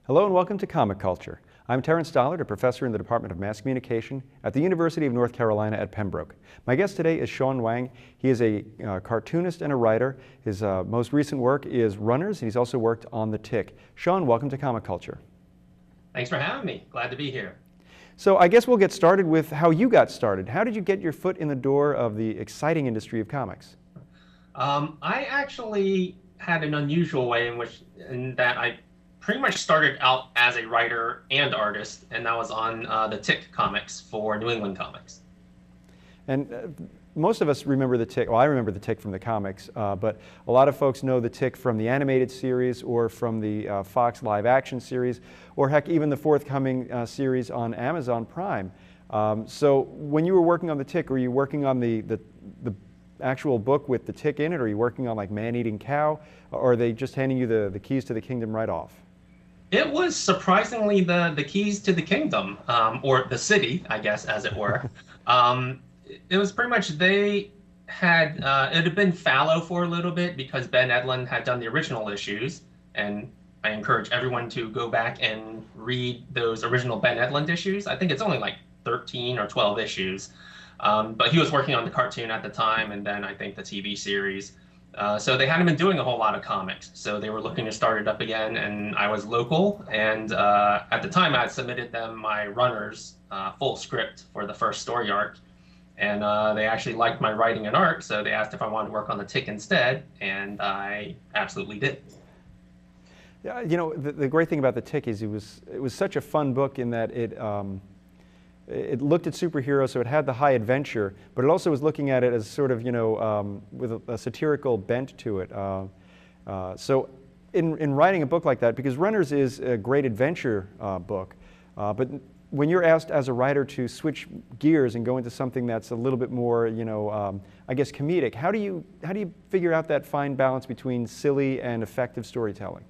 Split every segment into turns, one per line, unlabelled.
Hello and welcome to Comic Culture. I'm Terrence Dollard, a professor in the Department of Mass Communication at the University of North Carolina at Pembroke. My guest today is Sean Wang. He is a cartoonist and a writer. His most recent work is Runners, and he's also worked on The Tick. Sean, welcome to Comic Culture.
Thanks for having me. Glad to be here.
So I guess we'll get started with how you got started. How did you get your foot in the door of the exciting industry of comics?
I actually had an unusual way in that I pretty much started out as a writer and artist, and that was on the Tick comics for New England Comics.
And most of us remember The Tick. Well, I remember The Tick from the comics, but a lot of folks know The Tick from the animated series or from the Fox live-action series, or heck, even the forthcoming series on Amazon Prime. So when you were working on The Tick, were you working on the actual book with The Tick in it, or are you working on like Man-Eating Cow, or are they just handing you the keys to the kingdom right off?
It was surprisingly the keys to the kingdom, or the city, I guess, as it were. It was pretty much it had been fallow for a little bit because Ben Edlund had done the original issues, and I encourage everyone to go back and read those original Ben Edlund issues. I think it's only like 13 or 12 issues. But he was working on the cartoon at the time, and then I think the TV series. So they hadn't been doing a whole lot of comics. So they were looking to start it up again, and I was local. And at the time, I had submitted them my Runners full script for the first story arc. And they actually liked my writing and art, so they asked if I wanted to work on the Tick instead, and I absolutely did.
Yeah, you know, the great thing about The Tick is it was such a fun book in that it looked at superheroes, so it had the high adventure, but it also was looking at it as sort of, you know, with a satirical bent to it. So in writing a book like that, because Runners is a great adventure book, but when you're asked as a writer to switch gears and go into something that's a little bit more, you know, I guess comedic, how do you figure out that fine balance between silly and effective storytelling?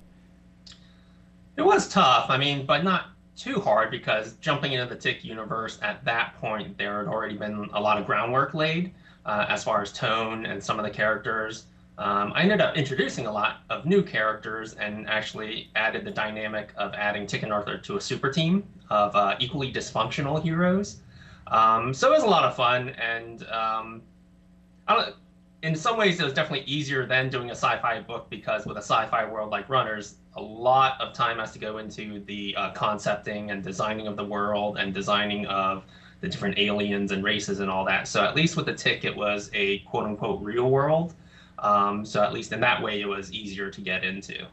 It was tough, I mean, but not too hard, because jumping into the Tick universe at that point, there had already been a lot of groundwork laid as far as tone and some of the characters. I ended up introducing a lot of new characters and actually added the dynamic of adding Tick and Arthur to a super team of equally dysfunctional heroes. So it was a lot of fun, and in some ways it was definitely easier than doing a sci-fi book, because with a sci-fi world like Runners, a lot of time has to go into the concepting and designing of the world and designing of the different aliens and races and all that. So at least with the Tick, it was a quote-unquote real world. So at least in that way, it was easier to get into.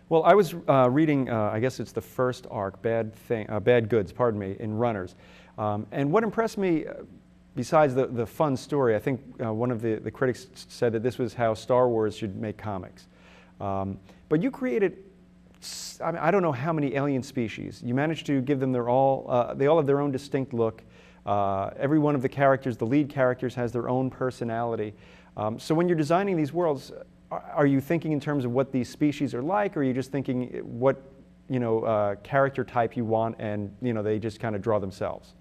Well, I was reading, I guess it's the first arc, Bad Goods, pardon me, in Runners. And what impressed me, besides the fun story, I think one of the critics said that this was how Star Wars should make comics. But you created, I mean, I don't know how many alien species. You managed to give them they all have their own distinct look. Every one of the characters, the lead characters, has their own personality. So when you're designing these worlds, are you thinking in terms of what these species are like, or are you just thinking what, you know, character type you want, and, you know, they just kind of draw themselves?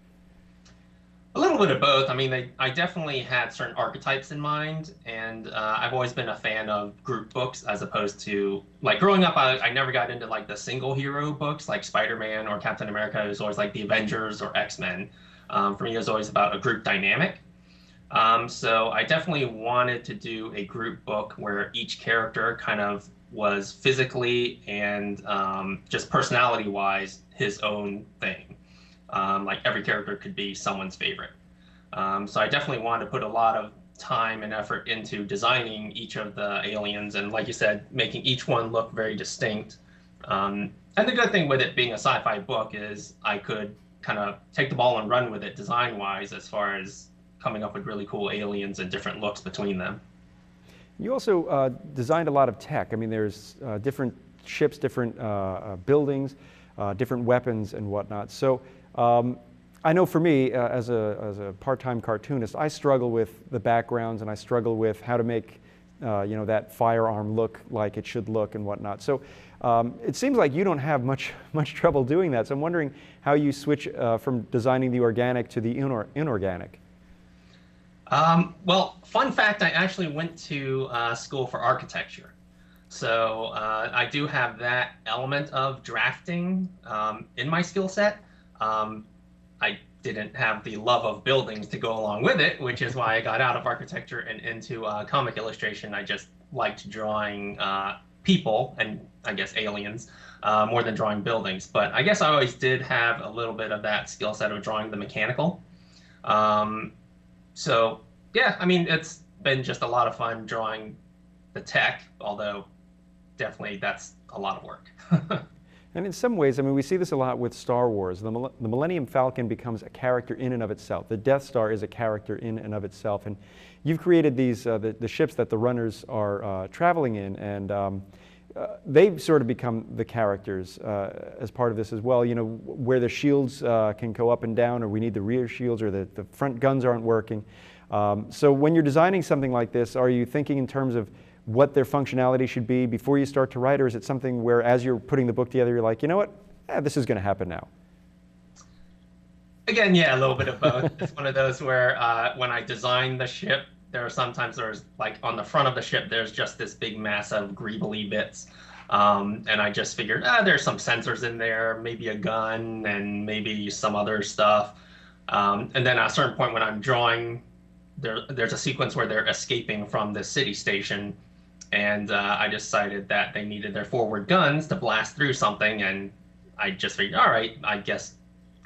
A little bit of both. I mean, I definitely had certain archetypes in mind, and I've always been a fan of group books as opposed to, like, growing up, I never got into like the single hero books like Spider-Man or Captain America. It was always like the Avengers or X-Men. For me, it was always about a group dynamic. So I definitely wanted to do a group book where each character kind of was physically and just personality-wise his own thing. Like every character could be someone's favorite. So I definitely wanted to put a lot of time and effort into designing each of the aliens, and like you said, making each one look very distinct. And the good thing with it being a sci-fi book is I could kind of take the ball and run with it design-wise, as far as coming up with really cool aliens and different looks between them.
You also designed a lot of tech. I mean, there's different ships, different buildings, different weapons and whatnot. So I know for me, as a part-time cartoonist, I struggle with the backgrounds, and I struggle with how to make you know, that firearm look like it should look and whatnot. So it seems like you don't have much trouble doing that. So I'm wondering how you switch from designing the organic to the inorganic.
Well, fun fact, I actually went to school for architecture. So I do have that element of drafting in my skill set. I didn't have the love of buildings to go along with it, which is why I got out of architecture and into comic illustration. I just liked drawing people and I guess aliens more than drawing buildings. But I guess I always did have a little bit of that skill set of drawing the mechanical. Um, so yeah, I mean, it's been just a lot of fun drawing the tech, although definitely that's a lot of work.
And in some ways, I mean, we see this a lot with Star Wars. The Millennium Falcon becomes a character in and of itself. The Death Star is a character in and of itself. And you've created these, the ships that the runners are traveling in, and they've sort of become the characters as part of this as well. You know, where the shields can go up and down, or we need the rear shields, or the front guns aren't working. So when you're designing something like this, are you thinking in terms of what their functionality should be before you start to write, or is it something where as you're putting the book together, you're like, you know what, this is going to happen now?
Again, yeah, a little bit of both. It's one of those where when I design the ship, there's like on the front of the ship, there's just this big mass of greebly bits. And I just figured, there's some sensors in there, maybe a gun and maybe some other stuff. And then at a certain point when I'm drawing, there's a sequence where they're escaping from the city station. And I decided that they needed their forward guns to blast through something. And I just figured, all right, I guess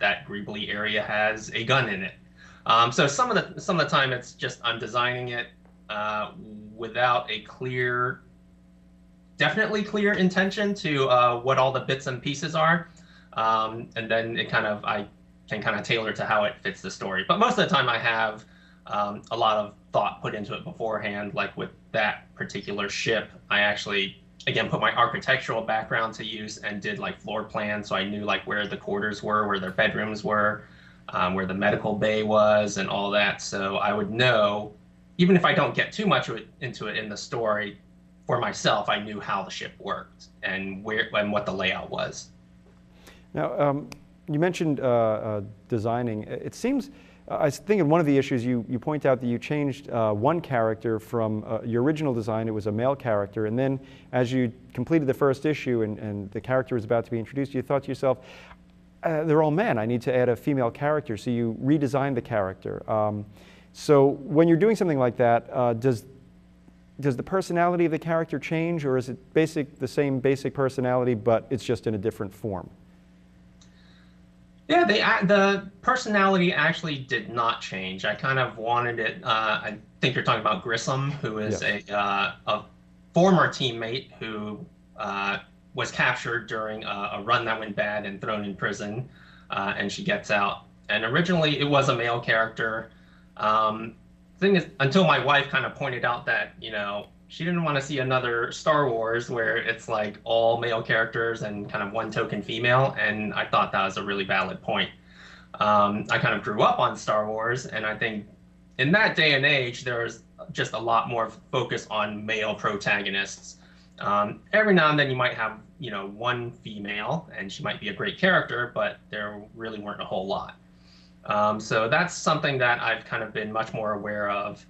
that greebly area has a gun in it. So some of the time it's just I'm designing it without a definitely clear intention to what all the bits and pieces are, and then I can kind of tailor to how it fits the story. But most of the time I have a lot of thought put into it beforehand. Like with that particular ship, I actually again put my architectural background to use and did like floor plans, so I knew like where the quarters were, where their bedrooms were, where the medical bay was, and all that. So I would know, even if I don't get too much into it in the story, for myself, I knew how the ship worked and what the layout was.
Now, you mentioned designing. It seems, I think in one of the issues you point out that you changed one character from your original design. It was a male character, and then as you completed the first issue and the character was about to be introduced, you thought to yourself, they're all men, I need to add a female character, so you redesigned the character. So when you're doing something like that, does the personality of the character change, or is it the same basic personality, but it's just in a different form?
Yeah, the personality actually did not change. I kind of wanted it. I think you're talking about Grissom, who is
Yes.
a former teammate who was captured during a run that went bad and thrown in prison, and she gets out. And originally, it was a male character. Thing is, until my wife kind of pointed out that she didn't want to see another Star Wars where it's like all male characters and kind of one token female, and I thought that was a really valid point. I kind of grew up on Star Wars, and I think in that day and age, there was just a lot more focus on male protagonists. Every now and then you might have, one female, and she might be a great character, but there really weren't a whole lot. So that's something that I've kind of been much more aware of.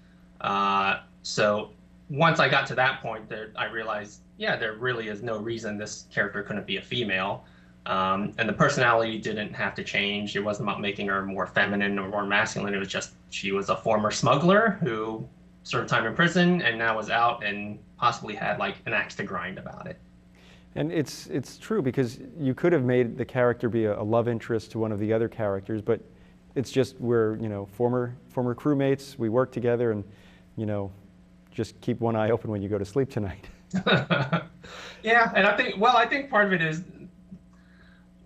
So once I got to that point, I realized, yeah, there really is no reason this character couldn't be a female. And the personality didn't have to change. It wasn't about making her more feminine or more masculine. It was just she was a former smuggler who served time in prison and now was out and possibly had like an axe to grind about it.
And it's true, because you could have made the character be a love interest to one of the other characters, but it's just we're former crewmates. We work together, and just keep one eye open when you go to sleep tonight.
Yeah, and I think part of it is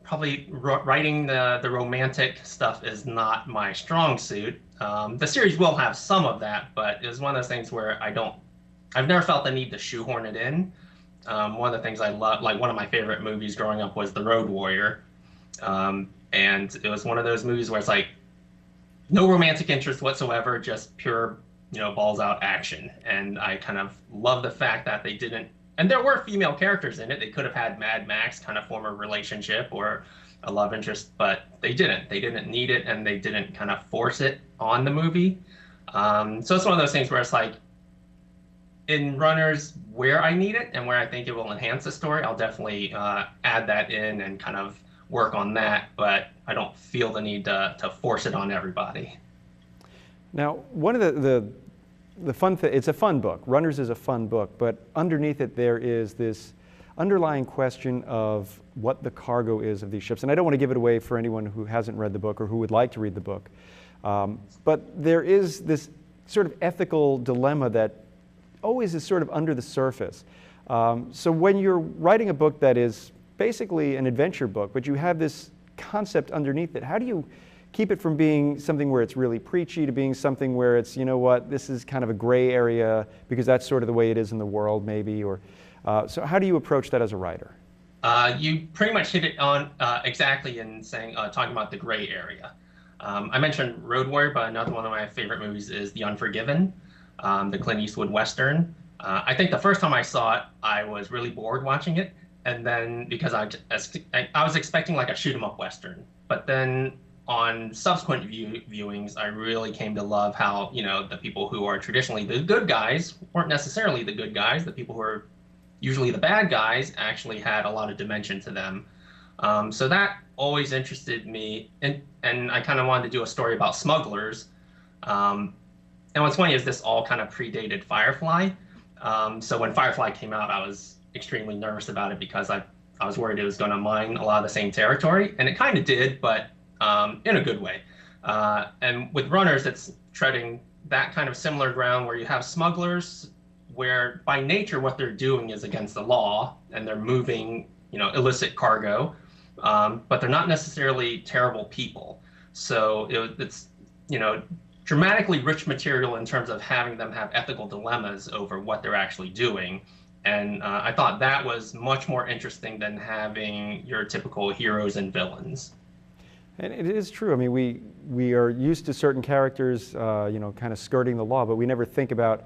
probably writing the romantic stuff is not my strong suit. The series will have some of that, but it's one of those things where I've never felt the need to shoehorn it in. One of the things I love, like one of my favorite movies growing up was The Road Warrior. And it was one of those movies where it's like no romantic interest whatsoever, just pure, balls out action. And I kind of love the fact that they didn't, and there were female characters in it. They could have had Mad Max kind of form a relationship or a love interest, but they didn't. They didn't need it, and they didn't kind of force it on the movie. So it's one of those things where it's like, in Runners, where I need it and where I think it will enhance the story, I'll definitely add that in and kind of work on that, but I don't feel the need to force it on everybody.
Now, one of the fun thing, it's a fun book. Runners is a fun book, but underneath it there is this underlying question of what the cargo is of these ships. And I don't want to give it away for anyone who hasn't read the book or who would like to read the book. But there is this sort of ethical dilemma that always is sort of under the surface. So when you're writing a book that is basically an adventure book, but you have this concept underneath it, how do you keep it from being something where it's really preachy to being something where it's, you know what, this is kind of a gray area because that's sort of the way it is in the world maybe, or so how do you approach that as a writer?
You pretty much hit it on exactly in saying, talking about the gray area. I mentioned Road Warrior, but another one of my favorite movies is The Unforgiven, the Clint Eastwood Western. I think the first time I saw it, I was really bored watching it. And then because I was expecting like a shoot 'em up Western, but then on subsequent viewings, I really came to love how, you know, the people who are traditionally the good guys weren't necessarily the good guys. The people who are usually the bad guys actually had a lot of dimension to them. So that always interested me. And I kind of wanted to do a story about smugglers. And what's funny is this all kind of predated Firefly. So when Firefly came out, I was extremely nervous about it because I was worried it was going to mine a lot of the same territory. And it kind of did, but in a good way. And with Runners, it's treading that kind of similar ground where you have smugglers where by nature what they're doing is against the law and they're moving, you know, illicit cargo, but they're not necessarily terrible people. So it's, you know, dramatically rich material in terms of having them have ethical dilemmas over what they're actually doing. And I thought that was much more interesting than having your typical heroes and villains.
And it is true. I mean, we are used to certain characters, you know, kind of skirting the law, but we never think about,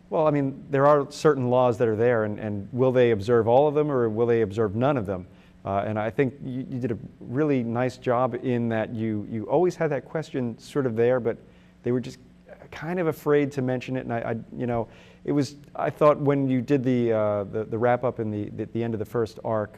well, I mean, there are certain laws that are there, and will they observe all of them or will they observe none of them? And I think you did a really nice job in that you always had that question sort of there, but they were just kind of afraid to mention it. And I you know, it was, I thought when you did the wrap up in the end of the first arc,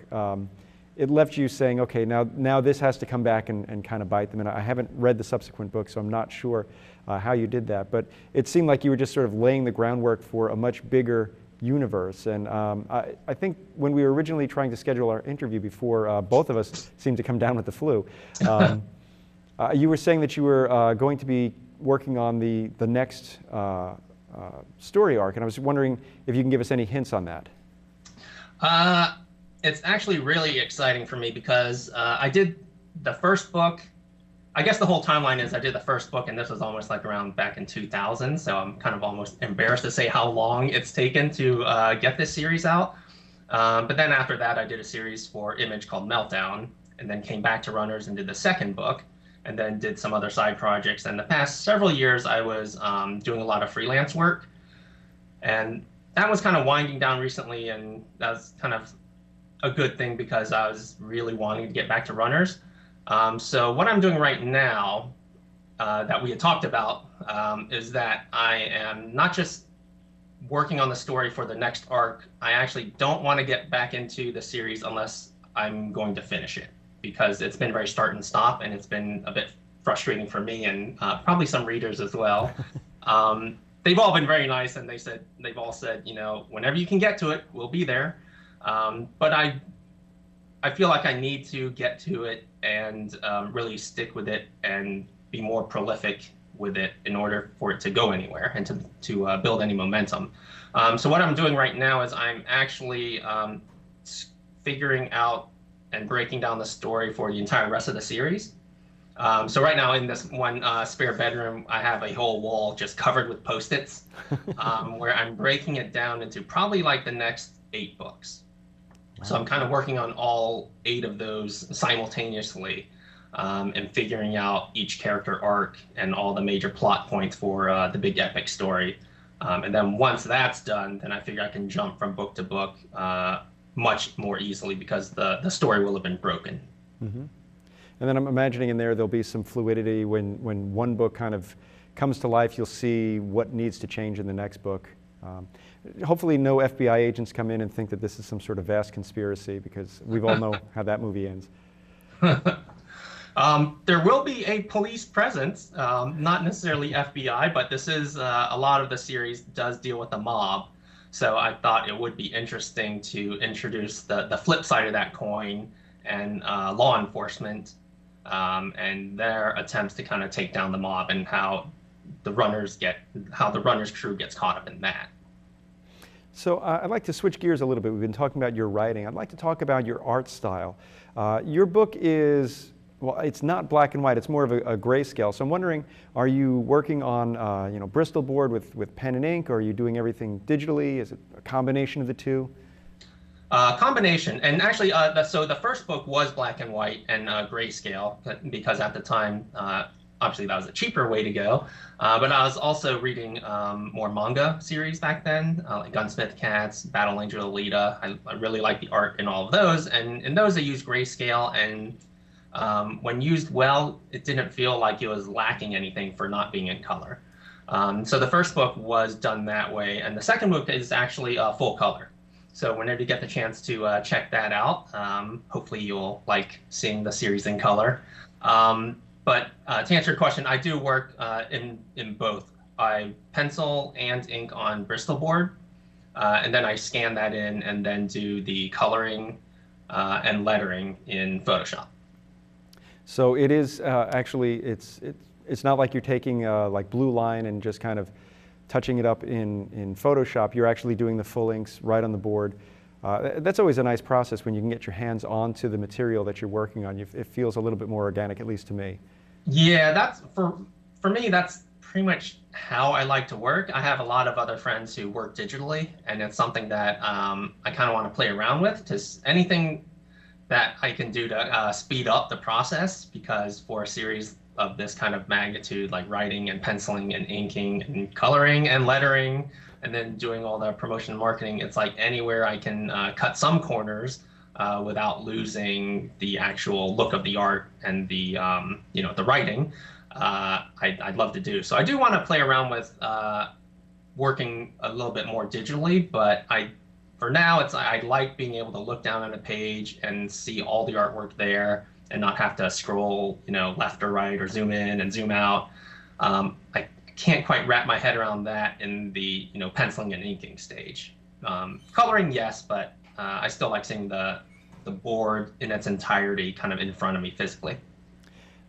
it left you saying, okay, now this has to come back and kind of bite them. And I haven't read the subsequent book, so I'm not sure how you did that. But it seemed like you were just sort of laying the groundwork for a much bigger universe. And I think when we were originally trying to schedule our interview before both of us seemed to come down with the flu, you were saying that you were going to be working on the next story arc. And I was wondering if you can give us any hints on that.
It's actually really exciting for me because I did the first book. I guess the whole timeline is I did the first book, and this was almost like around back in 2000. So I'm kind of almost embarrassed to say how long it's taken to get this series out. But then after that, I did a series for Image called Meltdown, and then came back to Runners and did the second book, and then did some other side projects. And the past several years, I was doing a lot of freelance work, and that was kind of winding down recently, and that was kind of a good thing because I was really wanting to get back to Runners. So what I'm doing right now that we had talked about is that I am not just working on the story for the next arc. I actually don't want to get back into the series unless I'm going to finish it, because it's been very start and stop, and it's been a bit frustrating for me and probably some readers as well. They've all been very nice, and they've all said, you know, whenever you can get to it, we'll be there. But I feel like I need to get to it and really stick with it and be more prolific with it in order for it to go anywhere and to build any momentum. So what I'm doing right now is I'm actually figuring out and breaking down the story for the entire rest of the series. So right now in this one spare bedroom, I have a whole wall just covered with Post-its where I'm breaking it down into probably like the next 8 books. So I'm kind of working on all 8 of those simultaneously and figuring out each character arc and all the major plot points for the big epic story. And then once that's done, then I figure I can jump from book to book much more easily because the story will have been broken.
Mm-hmm. And then I'm imagining in there'll be some fluidity when one book kind of comes to life, you'll see what needs to change in the next book. Hopefully no FBI agents come in and think that this is some sort of vast conspiracy, because we all know how that movie ends.
There will be a police presence, not necessarily FBI, but this is a lot of the series does deal with the mob. So I thought it would be interesting to introduce the flip side of that coin and law enforcement and their attempts to kind of take down the mob and how the runners crew gets caught up in that.
So I'd like to switch gears a little bit. We've been talking about your writing. I'd like to talk about your art style. Your book is, well, it's not black and white. It's more of a grayscale. So I'm wondering, are you working on, Bristol board with pen and ink, or are you doing everything digitally? Is it a combination of the two?
Combination. And actually, so the first book was black and white and grayscale, because at the time, obviously that was a cheaper way to go. But I was also reading more manga series back then, like Gunsmith Cats, Battle Angel Alita. I really like the art in all of those. And in those, I used grayscale. And when used well, it didn't feel like it was lacking anything for not being in color. So the first book was done that way. And the second book is actually full color. So whenever you get the chance to check that out, hopefully you'll like seeing the series in color. But to answer your question, I do work in both. I pencil and ink on Bristol board, and then I scan that in and then do the coloring and lettering in Photoshop.
So it is actually, it's not like you're taking like blue line and just kind of touching it up in Photoshop. You're actually doing the full inks right on the board. That's always a nice process when you can get your hands onto the material that you're working on. It feels a little bit more organic, at least to me.
Yeah, that's for me, that's pretty much how I like to work. I have a lot of other friends who work digitally, and it's something that I kind of want to play around with, because anything that I can do to speed up the process, because for a series of this kind of magnitude, like writing and penciling and inking and coloring and lettering, and then doing all the promotion and marketing, it's like anywhere I can cut some corners without losing the actual look of the art and the the writing, I'd love to do. So I do want to play around with working a little bit more digitally, but for now I like being able to look down on a page and see all the artwork there and not have to scroll left or right or zoom in and zoom out. I can't quite wrap my head around that in the penciling and inking stage. Coloring, yes, but I still like seeing the board in its entirety kind of in front of me physically.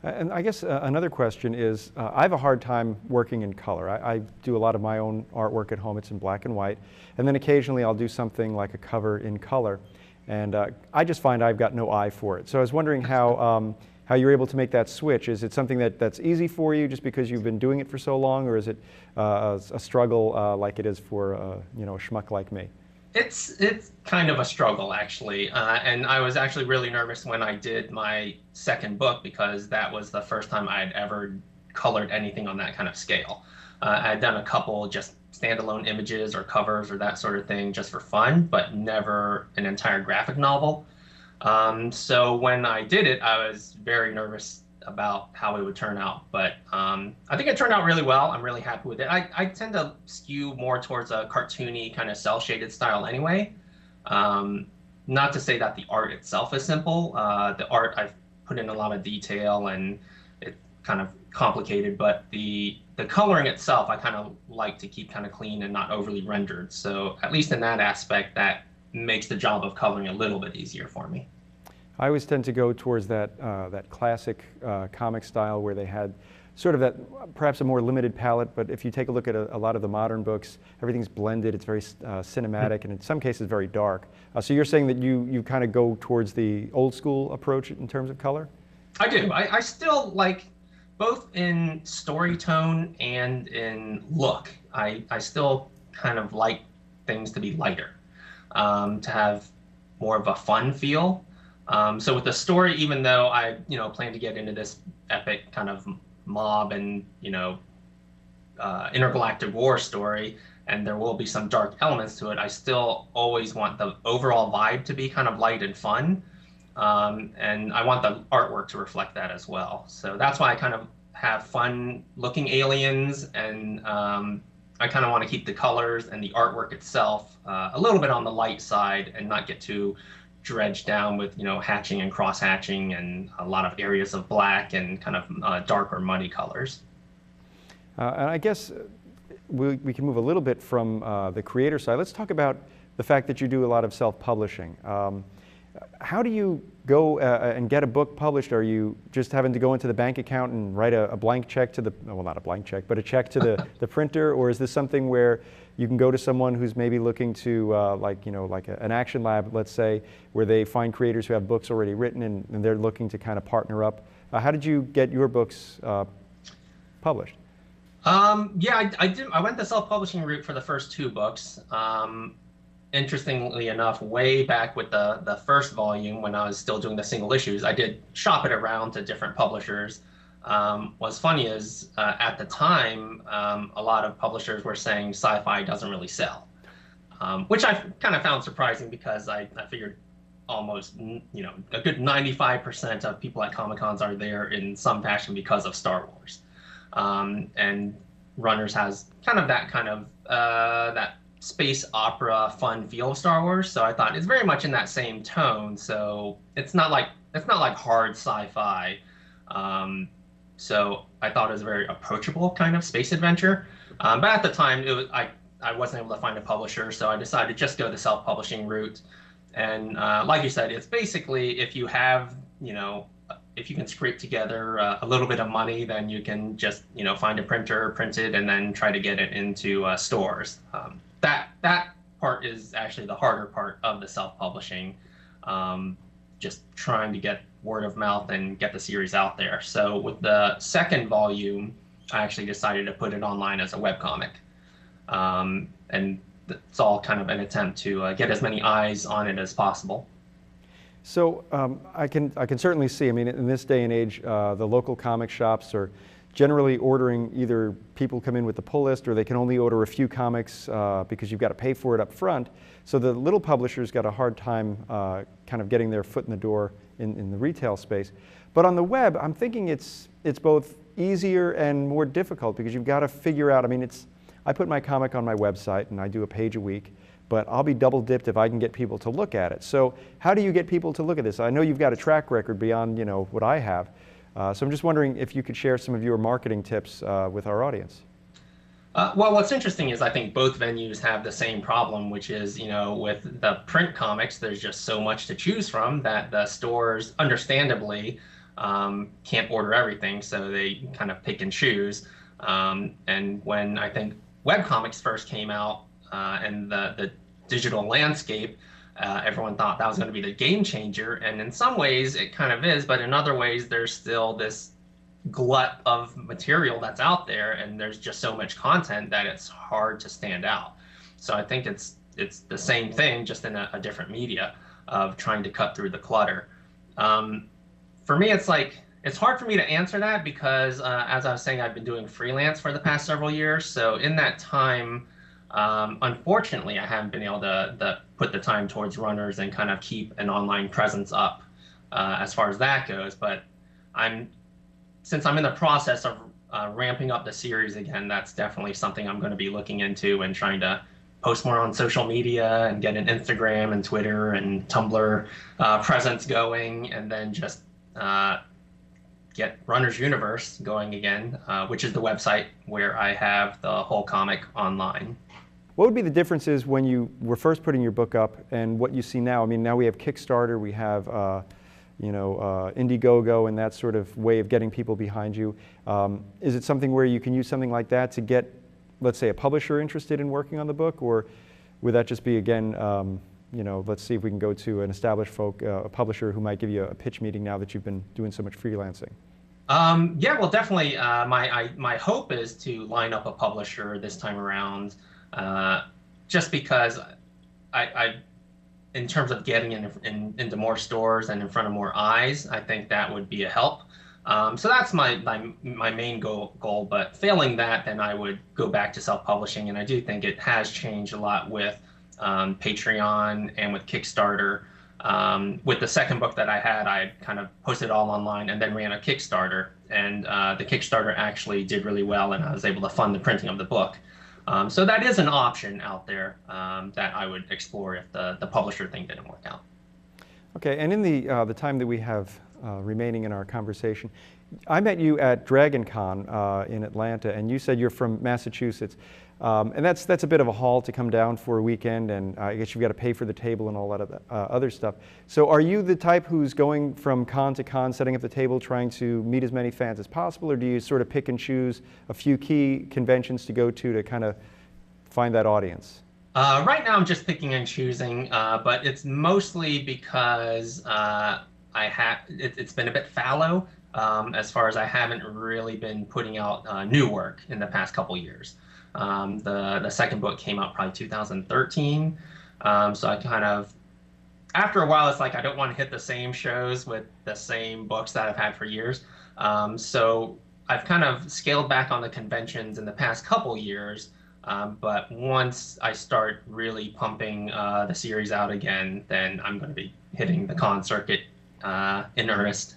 And I guess another question is, I have a hard time working in color. I do a lot of my own artwork at home. It's in black and white. And then occasionally I'll do something like a cover in color. And I just find I've got no eye for it. So I was wondering how you're able to make that switch. Is it something that's easy for you just because you've been doing it for so long, or is it a struggle like it is for a schmuck like me?
It's kind of a struggle, actually. And I was actually really nervous when I did my second book, because that was the first time I had ever colored anything on that kind of scale. I had done a couple just standalone images or covers or that sort of thing just for fun, but never an entire graphic novel. So when I did it, I was very nervous about how it would turn out, but I think it turned out really well. I'm really happy with it. I tend to skew more towards a cartoony kind of cel-shaded style anyway. Not to say that the art itself is simple. The art, I've put in a lot of detail and it's kind of complicated, but the coloring itself, I kind of like to keep kind of clean and not overly rendered. So at least in that aspect, that makes the job of coloring a little bit easier for me.
I always tend to go towards that classic comic style where they had sort of that perhaps a more limited palette, but if you take a look at a lot of the modern books, everything's blended, it's very cinematic, and in some cases very dark. So you're saying that you kind of go towards the old school approach in terms of color?
I do. I still like, both in story tone and in look, I still kind of like things to be lighter, to have more of a fun feel. So with the story, even though I plan to get into this epic kind of mob and intergalactic war story, and there will be some dark elements to it, I still always want the overall vibe to be kind of light and fun, and I want the artwork to reflect that as well. So that's why I kind of have fun looking aliens and I kind of want to keep the colors and the artwork itself a little bit on the light side and not get too dredged down with, hatching and cross hatching and a lot of areas of black and kind of dark or muddy colors.
And I guess we can move a little bit from the creator side. Let's talk about the fact that you do a lot of self-publishing. How do you go and get a book published? Are you just having to go into the bank account and write a blank check to well, not a blank check, but a check to the printer? Or is this something where you can go to someone who's maybe looking to, an action lab, let's say, where they find creators who have books already written and they're looking to kind of partner up? How did you get your books published?
Yeah, I did. I went the self-publishing route for the first 2 books. Interestingly enough, way back with the first volume, when I was still doing the single issues, I did shop it around to different publishers. What's funny is at the time, a lot of publishers were saying sci-fi doesn't really sell, which I kind of found surprising because I figured almost, a good 95% of people at Comic-Cons are there in some fashion because of Star Wars. And Runners has kind of that space opera fun feel of Star Wars, so I thought it's very much in that same tone. So it's not like hard sci-fi. So I thought it was a very approachable kind of space adventure. But at the time, I wasn't able to find a publisher, so I decided to just go the self-publishing route. And like you said, it's basically if you have, if you can scrape together a little bit of money, then you can just, find a printer, print it, and then try to get it into stores. That part is actually the harder part of the self-publishing, just trying to get word of mouth and get the series out there. So with the second volume, I actually decided to put it online as a webcomic. And it's all kind of an attempt to get as many eyes on it as possible.
So I can certainly see, I mean, in this day and age, the local comic shops are generally ordering, either people come in with the pull list or they can only order a few comics because you've got to pay for it up front. So the little publishers got a hard time kind of getting their foot in the door in the retail space. But on the web, I'm thinking it's both easier and more difficult because you've got to figure out, I mean, I put my comic on my website and I do a page a week, but I'll be double dipped if I can get people to look at it. So how do you get people to look at this? I know you've got a track record beyond, what I have. So I'm just wondering if you could share some of your marketing tips with our audience.
Well, what's interesting is I think both venues have the same problem, which is, with the print comics, there's just so much to choose from that the stores, understandably, can't order everything, so they kind of pick and choose. And when I think webcomics first came out and the digital landscape, everyone thought that was going to be the game changer, and in some ways it kind of is, but in other ways there's still this glut of material that's out there, and there's just so much content that it's hard to stand out. So I think it's the same thing, just in a different media of trying to cut through the clutter. For me, it's hard for me to answer that because as I was saying, I've been doing freelance for the past several years. So in that time, unfortunately, I haven't been able to put the time towards Runners and kind of keep an online presence up as far as that goes. But since I'm in the process of ramping up the series again, that's definitely something I'm going to be looking into and trying to post more on social media and get an Instagram and Twitter and Tumblr presence going, and then just get Runners Universe going again, which is the website where I have the whole comic online.
What would be the differences when you were first putting your book up and what you see now? I mean, now we have Kickstarter, we have Indiegogo and that sort of way of getting people behind you. Is it something where you can use something like that to get, let's say, a publisher interested in working on the book, or would that just be, again, let's see if we can go to an established a publisher who might give you a pitch meeting now that you've been doing so much freelancing?
Yeah, well, definitely. My hope is to line up a publisher this time around, just because I in terms of getting into more stores and in front of more eyes, I think that would be a help. So that's my main goal. But failing that, then I would go back to self-publishing. And I do think it has changed a lot with Patreon and with Kickstarter. With the second book that I had, I kind of posted all online and then ran a Kickstarter. And the Kickstarter actually did really well, and I was able to fund the printing of the book. So that is an option out there that I would explore if the publisher thing didn't work out.
Okay, and in the time that we have remaining in our conversation, I met you at Dragon Con in Atlanta, and you said you're from Massachusetts. And that's a bit of a haul to come down for a weekend, and I guess you've got to pay for the table and all that other stuff. So are you the type who's going from con to con, setting up the table, trying to meet as many fans as possible, or do you sort of pick and choose a few key conventions to go to kind of find that audience?
Right now I'm just picking and choosing, but it's mostly because it's been a bit fallow as far as I haven't really been putting out new work in the past couple years. The second book came out probably 2013, so I kind of, after a while, it's like I don't want to hit the same shows with the same books that I've had for years. So I've kind of scaled back on the conventions in the past couple years. But once I start really pumping the series out again, then I'm going to be hitting the con circuit in earnest.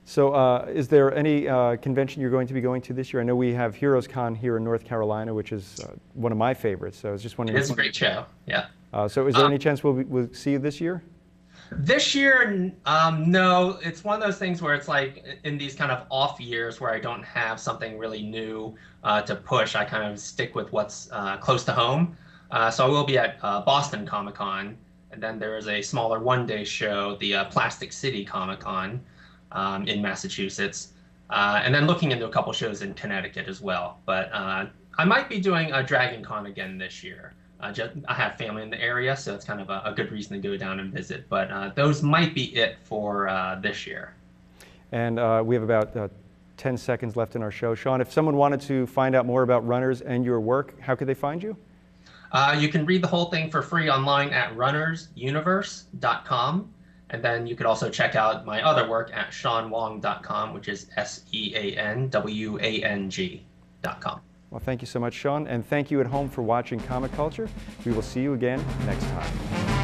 So is there any convention you're going to be going to this year? I know we have Heroes Con here in North Carolina, which is one of my favorites. So I was just wondering.
It's a great show, yeah.
So is there any chance we'll see you this year?
This year, no. It's one of those things where it's like in these kind of off years where I don't have something really new to push, I kind of stick with what's close to home. So I will be at Boston Comic Con, and then there is a smaller one-day show, the Plastic City Comic Con in Massachusetts, and then looking into a couple shows in Connecticut as well. But I might be doing a Dragon Con again this year. I have family in the area, so it's kind of a good reason to go down and visit. But those might be it for this year. And
we have about 10 seconds left in our show. Sean, if someone wanted to find out more about Runners and your work, how could they find you?
You can read the whole thing for free online at runnersuniverse.com. And then you could also check out my other work at seanwang.com, which is SeanWang.com.
Well, thank you so much, Sean, and thank you at home for watching Comic Culture. We will see you again next time.